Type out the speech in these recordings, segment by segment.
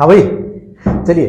हाँ भाई, चलिए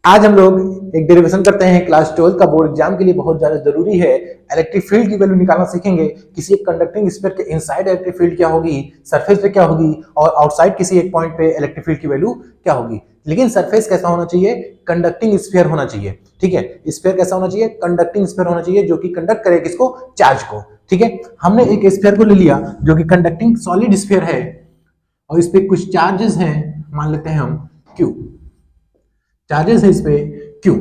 आज हम लोग एक डेरिवेशन करते हैं क्लास 12 का बोर्ड एग्जाम के लिए बहुत ज्यादा जरूरी है। इलेक्ट्रिक फील्ड की वैल्यू निकालना सीखेंगे। किसी एक कंडक्टिंग स्फीयर के इनसाइड इलेक्ट्रिक फील्ड क्या होगी, सरफेस पे क्या होगी, और आउटसाइड किसी एक पॉइंट पे इलेक्ट्रिक फील्ड की वैल्यू क्या होगी। लेकिन सरफेस कैसा होना चाहिए, कंडक्टिंग स्फीयर होना चाहिए। ठीक है, स्फीयर कैसा होना चाहिए, कंडक्टिंग स्फीयर होना चाहिए, जो कि कंडक्ट करे किसको, चार्ज को। ठीक है, हमने एक स्फीयर को ले लिया जो कि कंडक्टिंग सॉलिड स्फीयर है और इस पे कुछ चार्जेस हैं, मान लेते हैं हम क्यू, चार्जेस है इस पे क्यू।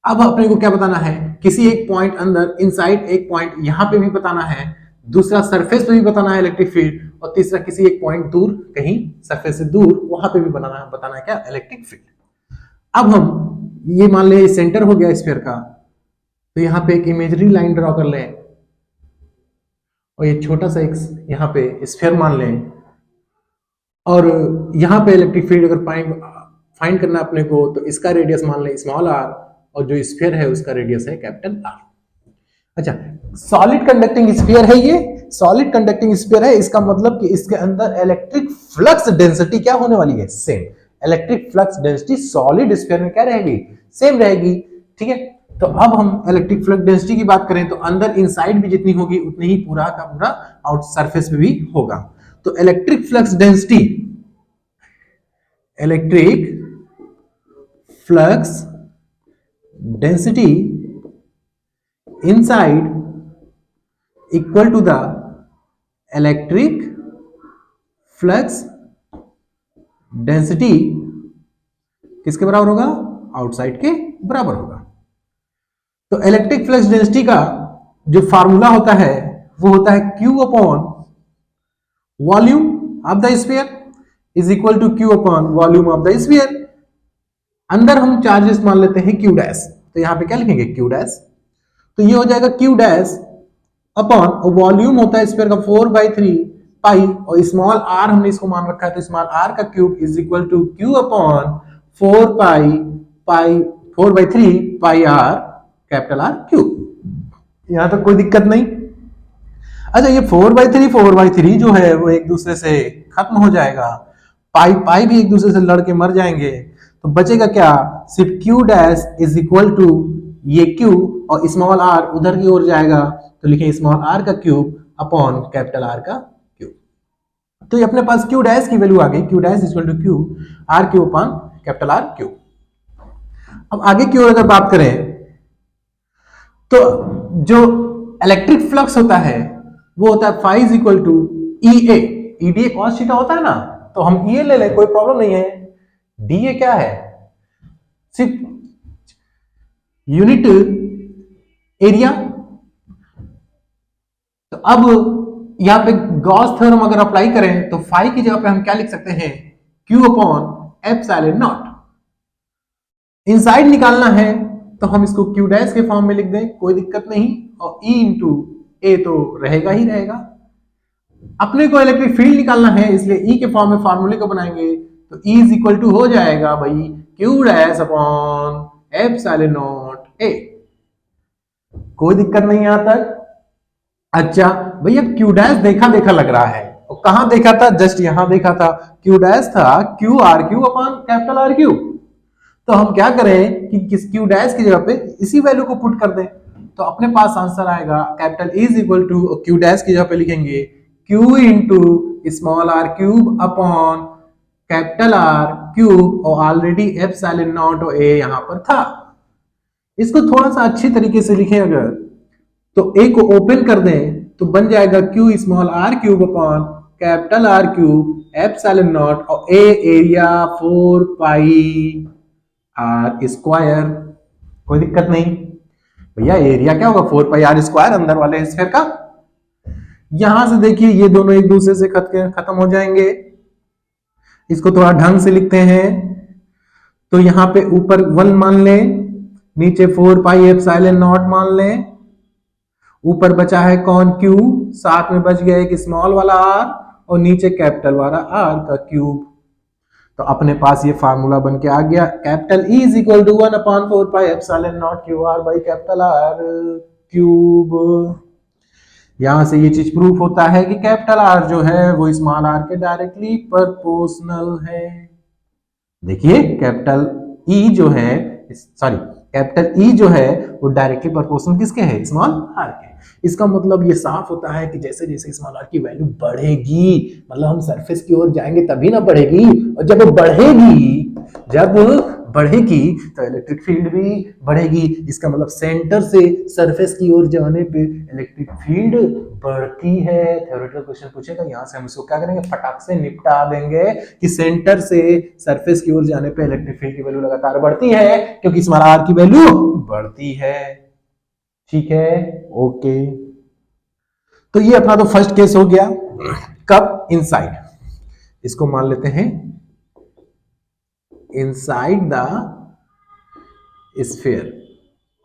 अब अपने को क्या बताना है, किसी एक पॉइंट अंदर इनसाइड एक पॉइंट यहां पे भी बताना है, दूसरा सरफेस पे भी बताना है इलेक्ट्रिक फील्ड, और तीसरा किसी एक पॉइंट दूर कहीं सरफेस से दूर वहां पे भी बताना है क्या, इलेक्ट्रिक फील्ड। अब हम ये मान ले सेंटर हो गया स्फीयर का, तो यहां पे एक इमेजरी लाइन ड्रॉ कर लें और ये छोटा सा एक यहां पे स्फीयर मान लें, और यहां पे इलेक्ट्रिक फील्ड अगर फाइंड करना अपने को, तो इसका रेडियस मान लें स्मॉल आर, और जो स्फीयर है उसका रेडियस है कैपिटल आर। अच्छा, सॉलिड कंडक्टिंग स्फीयर है ये, सॉलिड कंडक्टिंग स्फीयर है, इसका मतलब कि इसके अंदर इलेक्ट्रिक फ्लक्स डेंसिटी क्या होने वाली है, same. Electric flux density solid sphere में क्या रहेगी, सेम रहेगी। ठीक है, तो अब हम इलेक्ट्रिक फ्लक्स डेंसिटी की बात करें तो अंदर इनसाइड भी जितनी होगी उतनी ही पूरा का पूरा आउट सरफेस पे भी होगा। तो electric flux density, electric flux density inside equal to the electric flux density किसके बराबर होगा, आउटसाइड के बराबर होगा। तो इलेक्ट्रिक फ्लक्स डेंसिटी का जो फार्मूला होता है वो होता है Q upon volume of the sphere is equal to Q upon volume of the sphere. अंदर हम चार्जेस मान लेते हैं Q डैश, तो यहां पे क्या लिखेंगे, Q डैश। तो ये हो जाएगा Q डैश अपॉन वॉल्यूम होता है स्फीयर का 4/3 पाई, और स्मॉल r हमने इसको मान रखा है, तो स्मॉल r का cube is equal to Q अपॉन 4/3 pi r capital R cube. यहां तक कोई दिक्कत नहीं। अच्छा, ये 4/3 जो है वो एक दूसरे से खत्म हो जाएगा, पाई पाई भी एक दूसरे से लड़के मर जाएंगे, तो बचेगा क्या, सिर्फ Q dash is equal to ये Q और स्मॉल r उधर की ओर जाएगा, तो लिखें स्मॉल r का क्यूब अपॉन कैपिटल R का क्यूब। तो ये अपने पास Q डैश की वैल्यू आ गई, Q dash equal to Q R cube upon capital R cube. अब आगे की ओर अगर बात करें तो जो इलेक्ट्रिक फ्लक्स होता है वो होता है phi is equal to EA, EDA cos theta होता है ना, तो हम EA ले लें, कोई प्रॉब्लम नहीं है। DA क्या है, सिर्फ यूनिट एरिया। तो अब यहां पे गॉस थ्योरम अगर अप्लाई करें तो फाई की जगह पे हम क्या लिख सकते हैं, Q upon epsilon not. Inside निकालना है तो हम इसको Q डैश के फॉर्म में लिख दें, कोई दिक्कत नहीं, और E इंटू ए तो रहेगा ही रहेगा। अपने को इलेक्ट्रिक फील्ड निकालना है, इसलिए E के फॉर्म में फार्मूले को बनाएंगे, तो E इज इक्वल टू हो जाएगा भाई Q dash upon epsilon naught ए। कोई दिक्कत नहीं यहां तक। अच्छा भैया, Q डैश देखा देखा लग रहा है, और कहां देखा था, जस्ट यहां देखा था, Q डैश था Q R Q upon capital R Q. तो हम क्या करें कि किस Q डैश की जगह पे इसी वैल्यू को पुट कर दें, तो अपने पास आंसर आएगा capital E is equal to Q dash की जगह पे लिखेंगे Q into small r cube upon capital R cube, और ऑलरेडी एप्सिलॉन नॉट और a यहां पर था। इसको थोड़ा सा अच्छी तरीके से लिखें अगर, तो a को ओपन कर दें तो बन जाएगा Q small r cube upon capital R cube epsilon naught, और a area 4 pi r square. कोई दिक्कत नहीं भैया, एरिया क्या होगा, 4 पाई r स्क्वायर अंदर वाले स्फीयर का। यहां से देखिए ये दोनों एक दूसरे से खत्म हो जाएंगे, इसको थोड़ा ढंग से लिखते हैं, तो यहां पे ऊपर 1 मान लें, नीचे 4 पाई एप्सिलॉन नॉट मान लें, ऊपर बचा है कौन Q, साथ में बच गया एक स्मॉल वाला r, और नीचे कैपिटल वाला R का क्यूब। तो अपने पास ये फार्मूला बन के आ गया, capital E is equal to 1 upon 4 pi epsilon naught Q R by capital R cube. यहां से ये चीज प्रूफ होता है कि कैपिटल R जो है वो स्मॉल r के डायरेक्टली प्रोपोर्शनल है। देखिए कैपिटल ई जो है, सॉरी कैपिटल ई जो है वो डायरेक्टली प्रोपोर्शनल किसके है, स्मॉल आर के। इसका मतलब ये साफ होता है कि जैसे जैसे स्मॉल आर की वैल्यू बढ़ेगी, मतलब हम सरफेस की ओर जाएंगे तभी ना बढ़ेगी, और जब बढ़ेगी, जब बढ़ेगी तो इलेक्ट्रिक फील्ड भी बढ़ेगी। इसका मतलब सेंटर से सरफेस की ओर जाने पे इलेक्ट्रिक फील्ड बढ़ती है। थ्योरेटिकल क्वेश्चन पूछेगा, यहां से हम इसको क्या करेंगे, फटाक से निपटा देंगे कि सेंटर से सरफेस की ओर जाने पे इलेक्ट्रिक फील्ड की वैल्यू लगातार बढ़ती है, क्योंकि इसमें आर की वैल्यू बढ़ती है। ठीक है, ओके। तो ये अपना तो फर्स्ट केस हो गया। कब, इनसाइड, इसको मान लेते हैं इनसाइड द स्फीयर।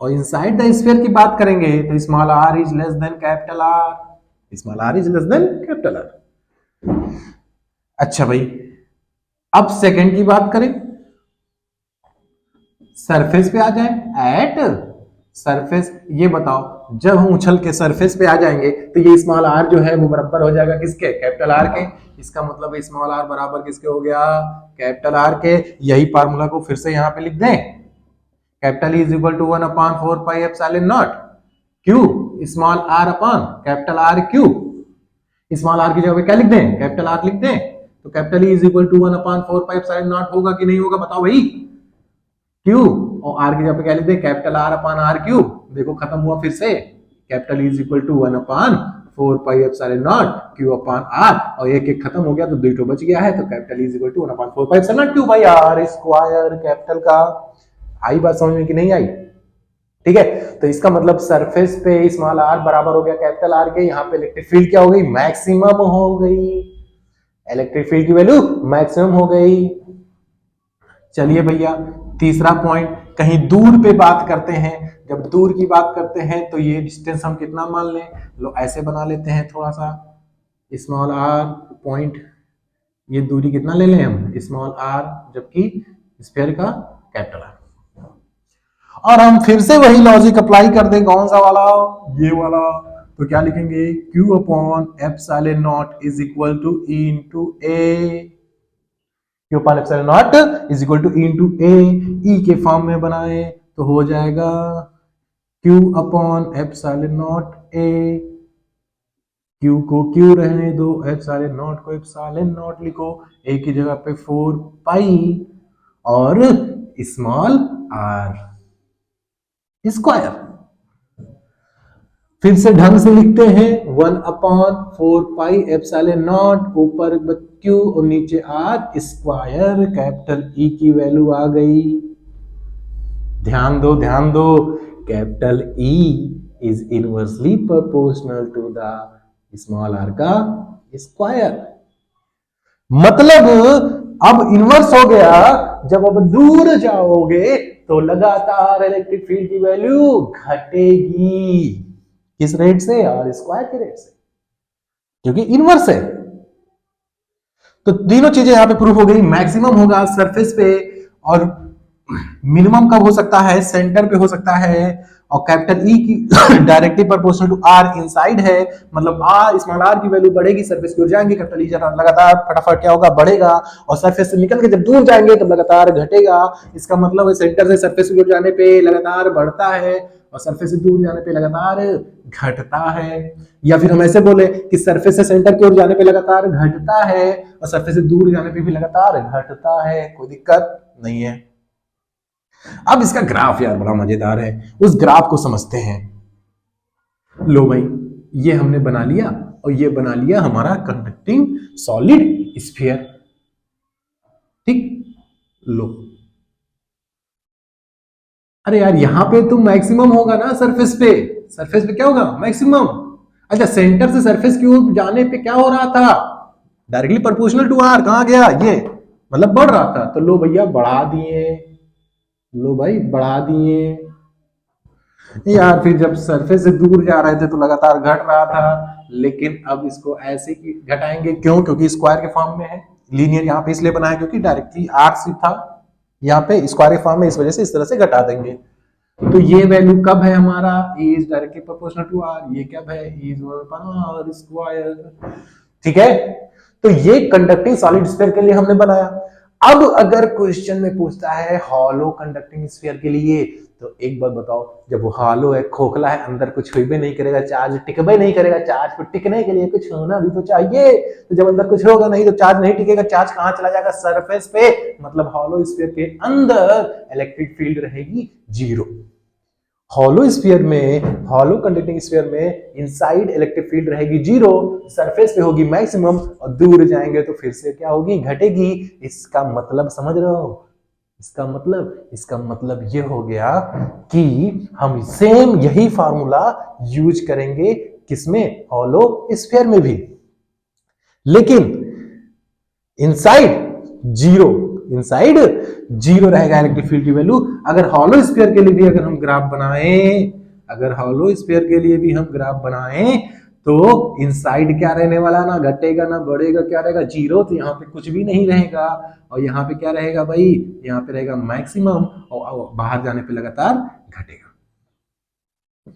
और इनसाइड द स्फीयर की बात करेंगे तो small R is less than capital R, small R is less than capital R. अच्छा भाई, अब सेकंड की बात करें, सरफेस पे आ जाए, एट सरफेस। ये बताओ जब हम उछल के सरफेस पे आ जाएंगे तो ये स्मॉल आर जो है वो बराबर हो जाएगा किसके, कैपिटल आर के। इसका मतलब स्मॉल आर बराबर किसके हो गया, कैपिटल आर के। यही फार्मूला को फिर से यहां पे लिख दें, capital is equal to 1/4 pi epsilon naught Q small R upon capital R Q. Small R की जगह पे क्या लिख दें, कैपिटल आर लिख दें। तो capital is equal to 1/4 pi epsilon naught होगा कि नहीं होगा, बताओ भाई। क्यू और आर की जगह पे क्या लिख दें, capital R upon R Q. देखो खत्म हुआ फिर से, capital is equal to 1/4 pi epsilon naught Q upon R, और एक एक खत्म हो गया तो 2 बच गया है, तो capital is equal to 1/4 pi epsilon naught Q by R square capital का। आई बात समझ में कि नहीं आई? ठीक है, तो इसका मतलब सरफेस पे स्मॉल आर बराबर हो गया कैपिटल आर के। यहाँ पे इलेक्ट्रिक फील्ड क्या हो गई, मैक्सिमम हो गई, इलेक्ट्रिक फील्ड की वैल्यू मैक्सिमम हो गई। चलिए भैया, तीसरा पॉइंट, कहीं दूर पे बात करते हैं। जब दूर की बात करते हैं तो ये डिस्टेंस हम कितना मान लें, लो ऐसे बना लेते हैं थोड़ा सा, स्मॉल आर पॉइंट, ये दूरी कितना ले लें हम, स्मॉल आर, जबकि स्फीयर का कैपिटल आर। और हम फिर से वही लॉजिक अप्लाई कर दें, कौन सा वाला, ये वाला। तो क्या लिखेंगे, Q upon epsilon naught is equal to E into A, Q upon epsilon naught is equal to E into A. E के फॉर्म में बनाए तो हो जाएगा Q upon epsilon naught A, Q को Q रहने दो, एप्सिलॉन नॉट को एप्सिलॉन नॉट लिखो, ए की जगह पे 4 पाई और स्मॉल आर स्क्वायर। फिर से ढंग से लिखते हैं, 1/4 पाई एप्सिलॉन नॉट, ऊपर क्यू और नीचे आर स्क्वायर, कैपिटल ई की वैल्यू आ गई। ध्यान दो ध्यान दो, capital E is inversely proportional to the small R का स्क्वायर। मतलब अब इनवर्स हो गया, जब अब दूर जाओगे तो लगातार इलेक्ट्रिक फील्ड की वैल्यू घटेगी। किस रेट से, आर स्क्वायर के रेट से, क्योंकि इनवर्स है। तो तीनों चीजें यहां पे प्रूफ हो गई। मैक्सिमम होगा सरफेस पे, और मिनिमम कब हो सकता है, सेंटर पे हो सकता है। और कैपिटल ई की directly proportional to R inside है, मतलब आर स्मॉल आर की वैल्यू बढ़ेगी, सरफेस की ओर जाएंगे, कैपिटल ई लगातार फटाफट क्या होगा, बढ़ेगा। और सरफेस से निकल के जब दूर जाएंगे तो लगातार घटेगा। इसका मतलब है सेंटर से सरफेस की ओर जाने पे लगातार बढ़ता है, और सरफेस से दूर जाने पे लगातार घटता है। या फिर हम ऐसे बोले कि सरफेस से सेंटर की ओर जाने पे लगातार घटता है, और सरफेस से दूर जाने पे भी लगातार घटता है। कोई दिक्कत नहीं है। अब इसका ग्राफ यार बड़ा मजेदार है, उस ग्राफ को समझते हैं। लो भाई, ये हमने बना लिया, और ये बना लिया हमारा कंडक्टिंग सॉलिड स्फीयर। ठीक, लो, अरे यार यहां पे तो मैक्सिमम होगा ना, सरफेस पे, सरफेस पे क्या होगा, मैक्सिमम। अच्छा, सेंटर से सरफेस की ओर जाने पे क्या हो रहा था, डायरेक्टली प्रोपोर्शनल टू आर, कहां गया ये, मतलब बढ़ रहा था। तो लो भैया बढ़ा दिए, लो भाई बढ़ा दिए यार। फिर जब सरफेस से दूर जा रहे थे तो लगातार घट रहा था, लेकिन अब इसको ऐसे ही घटाएंगे, क्यों, क्योंकि स्क्वायर के फॉर्म में है। लीनियर यहाँ पे इसलिए बनाया क्योंकि डायरेक्टली आर से था, यहाँ पे स्क्वायर के फॉर्म में, इस वजह से इस तरह से घटा देंगे। तो ये वैल्यू कब है हमारा, E is directly proportional to R, ये कब है, E इज आर स्क्वायर। ठीक है, तो ये कंडक्टिंग सॉलिड स्फीयर के लिए हमने बनाया। अब अगर क्वेश्चन में पूछता है हॉलो कंडक्टिंग स्फीयर के लिए, तो एक बात बताओ, जब वो हॉलो है, खोखला है, अंदर कुछ हुई भी नहीं करेगा, चार्ज टिकबे नहीं करेगा, चार्ज को टिकने के लिए कुछ होना भी तो चाहिए। तो जब अंदर कुछ होगा नहीं तो चार्ज नहीं टिकेगा, चार्ज कहां चला जाएगा, सरफेस पे। मतलब हॉलो स्फीयर के अंदर इलेक्ट्रिक फील्ड रहेगी जीरो। हॉलो स्फीयर में, हॉलो कंडक्टिंग स्फीयर में इनसाइड इलेक्ट्रिक फील्ड रहेगी जीरो, सरफेस पे होगी मैक्सिमम, और दूर जाएंगे तो फिर से क्या होगी, घटेगी। इसका मतलब समझ रहे हो, इसका मतलब ये हो गया कि हम सेम यही फार्मूला यूज करेंगे किसमें, हॉलो स्फीयर में भी, लेकिन इनसाइड जीरो, इनसाइड जीरो रहेगा इलेक्ट्रिक फील्ड की वैल्यू। अगर हॉलो स्फीयर के लिए भी अगर हम ग्राफ बनाएं, अगर हॉलो स्फीयर के लिए भी हम ग्राफ बनाएं, तो इनसाइड क्या रहने वाला, ना घटेगा ना बढ़ेगा, क्या रहेगा, जीरो। तो यहाँ पे कुछ भी नहीं रहेगा, और यहाँ पे क्या रहेगा भाई, यहाँ पे रहेगा मैक्सिमम, और बाहर जाने पे लगातार घटेगा,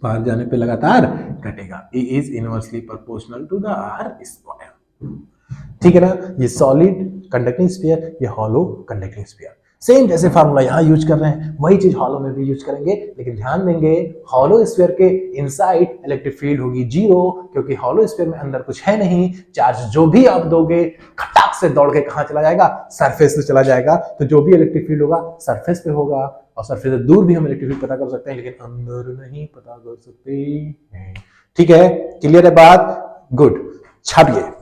बाहर जाने पे लगातार घटेगा। A is inversely proportional to the R square. ठीक है ना, ये सॉलिड कंडक्टिंग स्फीयर, ये हॉलो कंडक्टिंग स्फीयर। सेम जैसे फार्मूला यहां यूज कर रहे हैं वही चीज हॉलो में भी यूज करेंगे, लेकिन ध्यान देंगे हॉलो स्फीयर के इनसाइड इलेक्ट्रिक फील्ड होगी जीरो, क्योंकि हॉलो स्फीयर में अंदर कुछ है नहीं, चार्ज जो भी आप दोगे खटाक से दौड़ के कहां चला जाएगा, सरफेस पे चला जाएगा। तो जो भी इलेक्ट्रिक फील्ड होगा सरफेस पे होगा, और सरफेस से दूर भी हम इलेक्ट्रिक फील्ड पता कर सकते हैं, लेकिन अंदर नहीं पता कर सकते हैं। ठीक है, क्लियर है बात, गुड। छापिए।